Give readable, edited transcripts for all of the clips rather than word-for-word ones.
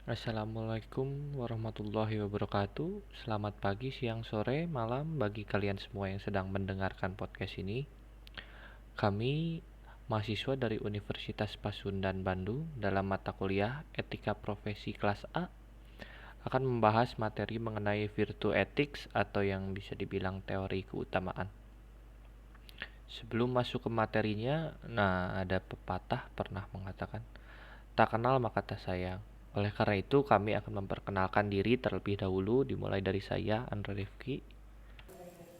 Assalamualaikum warahmatullahi wabarakatuh. Selamat pagi, siang, sore, malam bagi kalian semua yang sedang mendengarkan podcast ini. Kami mahasiswa dari Universitas Pasundan Bandung dalam mata kuliah Etika Profesi kelas A akan membahas materi mengenai virtue ethics atau yang bisa dibilang teori keutamaan. Sebelum masuk ke materinya, ada pepatah pernah mengatakan, "Tak kenal maka tak sayang." Oleh karena itu, kami akan memperkenalkan diri terlebih dahulu, dimulai dari saya, Andre Rifki.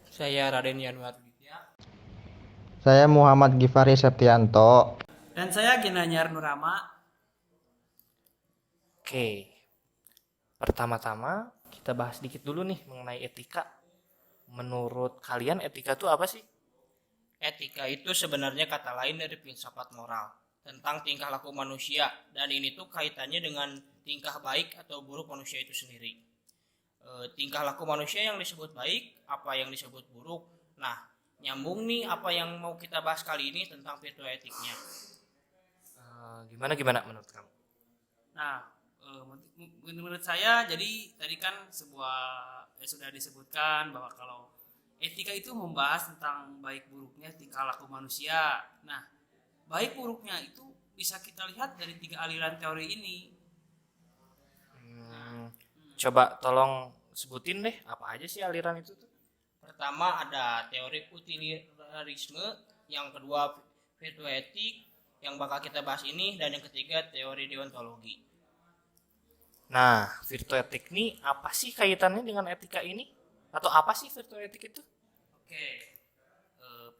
Saya Raden Yanuaruditya. Saya Muhammad Gifari Septianto. Dan saya Ginanyar Nurama. Oke, pertama-tama kita bahas sedikit dulu nih mengenai etika. Menurut kalian etika itu apa sih? Etika itu sebenarnya kata lain dari filsafat moral tentang tingkah laku manusia, dan ini tuh kaitannya dengan tingkah baik atau buruk manusia itu sendiri. Tingkah laku manusia yang disebut baik, apa yang disebut buruk. Nah, nyambung nih apa yang mau kita bahas kali ini tentang virtue etiknya. Gimana menurut kamu? Nah, menurut saya, jadi tadi kan sudah disebutkan bahwa kalau etika itu membahas tentang baik buruknya tingkah laku manusia. Nah, baik buruknya itu bisa kita lihat dari 3 aliran teori ini. Coba tolong sebutin deh apa aja sih aliran itu tuh. Pertama ada teori utilitarisme, yang kedua virtue etik yang bakal kita bahas ini, dan yang ketiga teori deontologi. Nah, virtue etik ini apa sih kaitannya dengan etika ini? Atau apa sih virtue etik itu? Oke,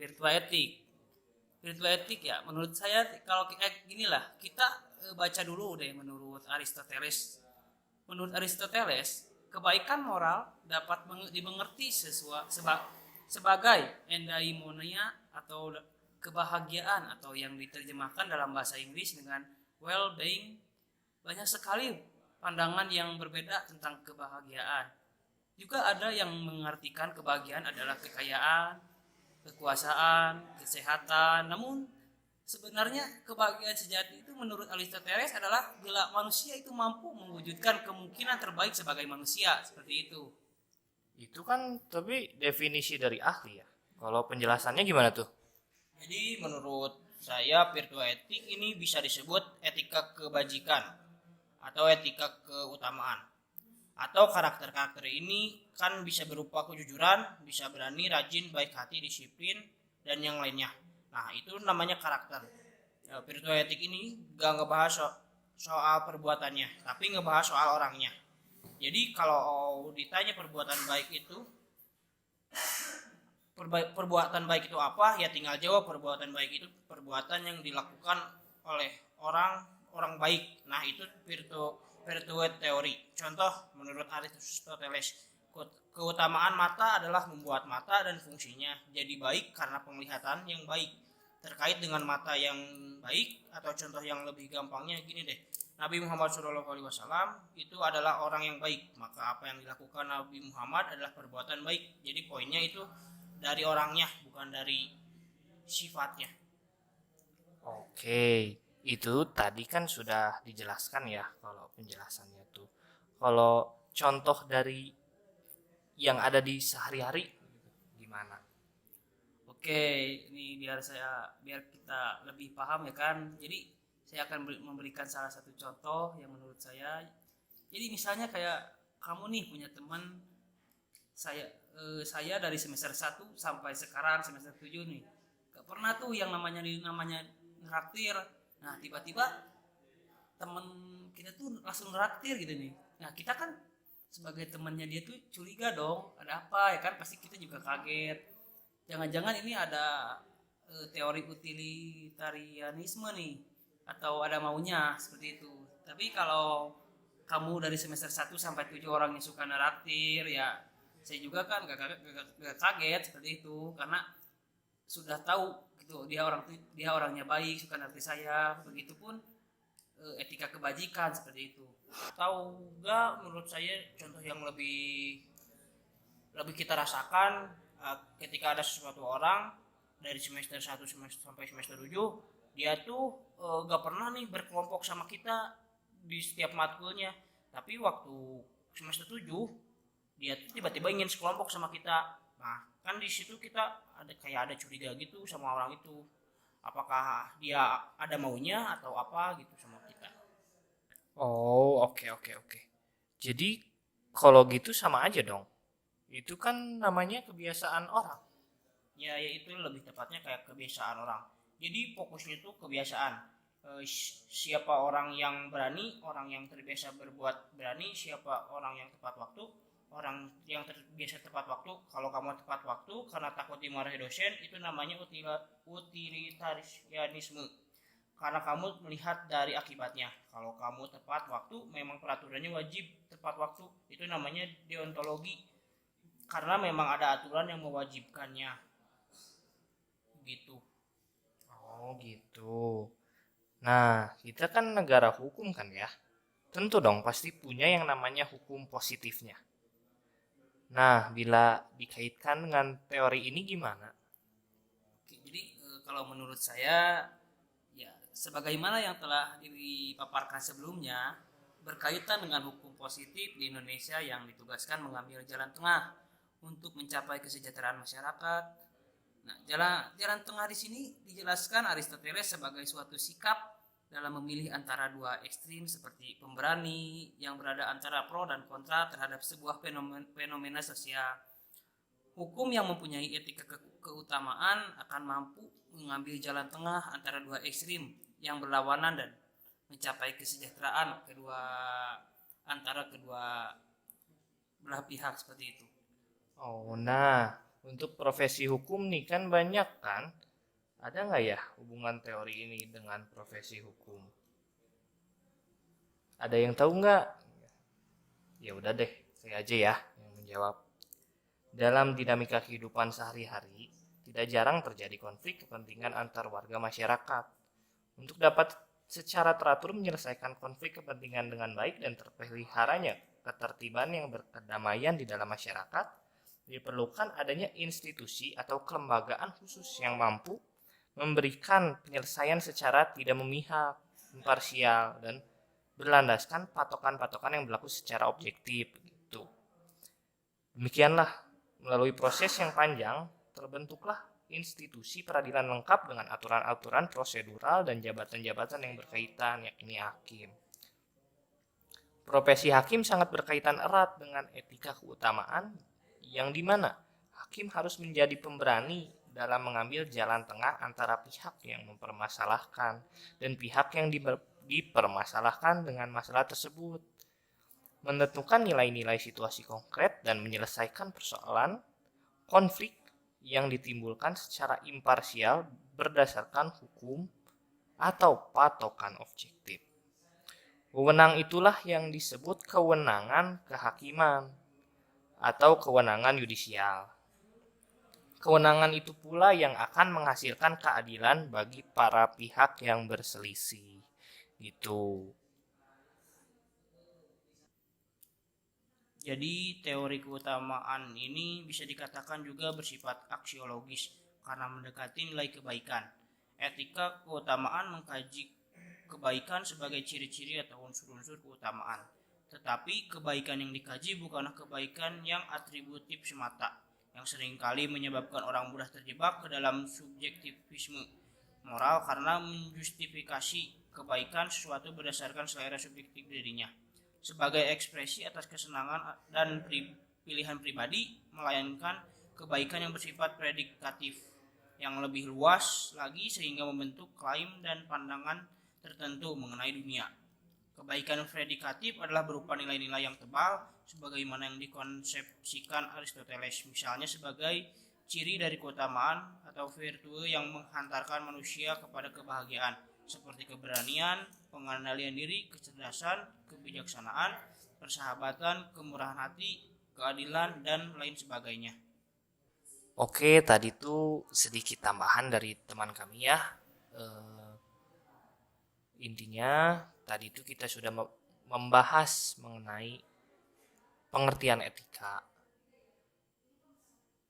virtue etik. Virtue etik ya, menurut saya kalau ginilah, kita baca dulu deh menurut Aristoteles. Menurut Aristoteles, kebaikan moral dapat dimengerti sebagai eudaimonia atau kebahagiaan, atau yang diterjemahkan dalam bahasa Inggris dengan well-being. Banyak sekali pandangan yang berbeda tentang kebahagiaan. Juga ada yang mengartikan kebahagiaan adalah kekayaan, kekuasaan, kesehatan. Namun sebenarnya kebahagiaan sejati itu menurut Aristoteles adalah bila manusia itu mampu mewujudkan kemungkinan terbaik sebagai manusia, seperti itu. Itu kan tapi definisi dari ahli ya. Kalau penjelasannya gimana tuh? Jadi menurut saya virtue etik ini bisa disebut etika kebajikan atau etika keutamaan. Atau karakter-karakter ini kan bisa berupa kejujuran, bisa berani, rajin, baik hati, disiplin, dan yang lainnya. Nah, itu namanya karakter. Virtue etik ini gak ngebahas soal perbuatannya, tapi ngebahas soal orangnya. Jadi kalau ditanya perbuatan baik itu apa, ya tinggal jawab perbuatan baik itu perbuatan yang dilakukan oleh orang baik. Nah, itu virtue teori. Contoh menurut Aristoteles, keutamaan mata adalah membuat mata dan fungsinya jadi baik karena penglihatan yang baik. Terkait dengan mata yang baik, atau contoh yang lebih gampangnya gini deh, Nabi Muhammad SAW itu adalah orang yang baik, maka apa yang dilakukan Nabi Muhammad adalah perbuatan baik. Jadi poinnya itu dari orangnya, bukan dari sifatnya. Oke, itu tadi kan sudah dijelaskan ya kalau penjelasannya tuh. Kalau contoh dari yang ada di sehari-hari gimana? Oke, ini biar kita lebih paham ya kan. Jadi saya akan memberikan salah satu contoh yang menurut saya. Jadi misalnya kayak kamu nih punya teman, saya dari semester 1 sampai sekarang semester 7 nih. Gak pernah tuh yang namanya neraktir. Nah, tiba-tiba teman kita tuh langsung neraktir gitu nih. Nah, kita kan sebagai temannya dia tuh curiga dong, ada apa ya kan, pasti kita juga kaget. Jangan-jangan ini ada teori utilitarianisme nih, atau ada maunya seperti itu. Tapi kalau kamu dari semester 1 sampai 7 orang yang suka neraktir, ya saya juga kan gak kaget seperti itu, karena sudah tahu gitu dia orangnya baik, suka neraktir saya. Begitupun etika kebajikan seperti itu. Tahu gak, menurut saya contoh yang lebih kita rasakan ketika ada sesuatu orang dari semester 1 sampai semester 7, dia tuh gak pernah nih berkelompok sama kita di setiap matkulnya. Tapi waktu semester 7 dia tuh tiba-tiba ingin sekelompok sama kita. Nah, kan di situ kita ada curiga gitu sama orang itu. Apakah dia ada maunya atau apa gitu sama kita. Oh, oke oke oke. Jadi kalau gitu sama aja dong. Itu kan namanya kebiasaan orang. Ya itu lebih tepatnya kayak kebiasaan orang. Jadi fokusnya itu kebiasaan. Siapa orang yang berani, orang yang terbiasa berbuat berani, siapa orang yang tepat waktu, orang yang terbiasa tepat waktu. Kalau kamu tepat waktu karena takut dimarahi dosen, itu namanya utilitarianisme. Karena kamu melihat dari akibatnya. Kalau kamu tepat waktu, memang peraturannya wajib tepat waktu. Itu namanya deontologi. Karena memang ada aturan yang mewajibkannya. Gitu. Oh, gitu. Nah, kita kan negara hukum kan ya. Tentu dong pasti punya yang namanya hukum positifnya. Nah, bila dikaitkan dengan teori ini gimana? Oke, jadi kalau menurut saya ya sebagaimana yang telah dipaparkan sebelumnya berkaitan dengan hukum positif di Indonesia yang ditugaskan mengambil jalan tengah untuk mencapai kesejahteraan masyarakat. Nah, jalan tengah di sini dijelaskan Aristoteles sebagai suatu sikap dalam memilih antara dua ekstrim seperti pemberani yang berada antara pro dan kontra terhadap sebuah fenomena sosial. Hukum yang mempunyai etika keutamaan akan mampu mengambil jalan tengah antara dua ekstrim yang berlawanan dan mencapai kesejahteraan antara kedua belah pihak seperti itu. Oh, nah, untuk profesi hukum nih kan banyak kan? Ada nggak ya hubungan teori ini dengan profesi hukum? Ada yang tahu nggak? Ya udah deh, saya aja ya yang menjawab. Dalam dinamika kehidupan sehari-hari, tidak jarang terjadi konflik kepentingan antar warga masyarakat. Untuk dapat secara teratur menyelesaikan konflik kepentingan dengan baik dan terpeliharanya ketertiban yang berkedamaian di dalam masyarakat, diperlukan adanya institusi atau kelembagaan khusus yang mampu memberikan penyelesaian secara tidak memihak, imparsial, dan berlandaskan patokan-patokan yang berlaku secara objektif. Gitu. Demikianlah, melalui proses yang panjang, terbentuklah institusi peradilan lengkap dengan aturan-aturan prosedural dan jabatan-jabatan yang berkaitan, yakni hakim. Profesi hakim sangat berkaitan erat dengan etika keutamaan, yang dimana hakim harus menjadi pemberani dalam mengambil jalan tengah antara pihak yang mempermasalahkan dan pihak yang dipermasalahkan dengan masalah tersebut, menentukan nilai-nilai situasi konkret dan menyelesaikan persoalan konflik yang ditimbulkan secara imparsial berdasarkan hukum atau patokan objektif. Wewenang itulah yang disebut kewenangan kehakiman atau kewenangan yudisial. Kewenangan itu pula yang akan menghasilkan keadilan bagi para pihak yang berselisih. Gitu. Jadi teori keutamaan ini bisa dikatakan juga bersifat aksiologis karena mendekati nilai kebaikan. Etika keutamaan mengkaji kebaikan sebagai ciri-ciri atau unsur-unsur keutamaan. Tetapi kebaikan yang dikaji bukanlah kebaikan yang atributif semata, yang seringkali menyebabkan orang mudah terjebak ke dalam subjektivisme moral karena menjustifikasi kebaikan sesuatu berdasarkan selera subjektif dirinya sebagai ekspresi atas kesenangan dan pilihan pribadi, melainkan kebaikan yang bersifat predikatif yang lebih luas lagi sehingga membentuk klaim dan pandangan tertentu mengenai dunia. Kebaikan predikatif adalah berupa nilai-nilai yang tebal sebagaimana yang dikonsepsikan Aristoteles, misalnya sebagai ciri dari keutamaan atau virtue yang menghantarkan manusia kepada kebahagiaan seperti keberanian, pengendalian diri, kecerdasan, kebijaksanaan, persahabatan, kemurahan hati, keadilan, dan lain sebagainya. Oke, tadi tuh sedikit tambahan dari teman kami ya. Intinya tadi itu kita sudah membahas mengenai pengertian etika,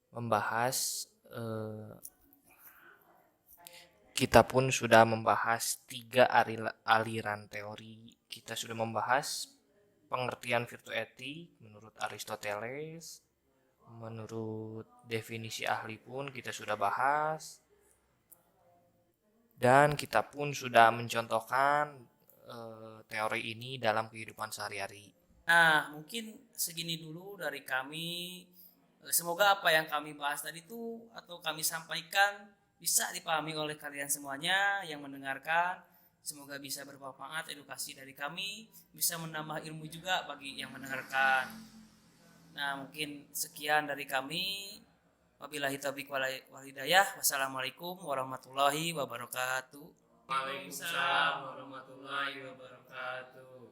membahas kita pun sudah membahas 3 aliran teori. Kita sudah membahas pengertian virtu etik menurut Aristoteles, menurut definisi ahli pun kita sudah bahas, dan kita pun sudah mencontohkan teori ini dalam kehidupan sehari-hari. Nah, mungkin segini dulu dari kami. Semoga apa yang kami bahas tadi itu atau kami sampaikan bisa dipahami oleh kalian semuanya yang mendengarkan. Semoga bisa bermanfaat edukasi dari kami, bisa menambah ilmu juga bagi yang mendengarkan. Nah, mungkin sekian dari kami. Wabillahi taufiq wal hidayah. Wassalamualaikum warahmatullahi wabarakatuh. Waalaikumsalam warahmatullahi wabarakatuh.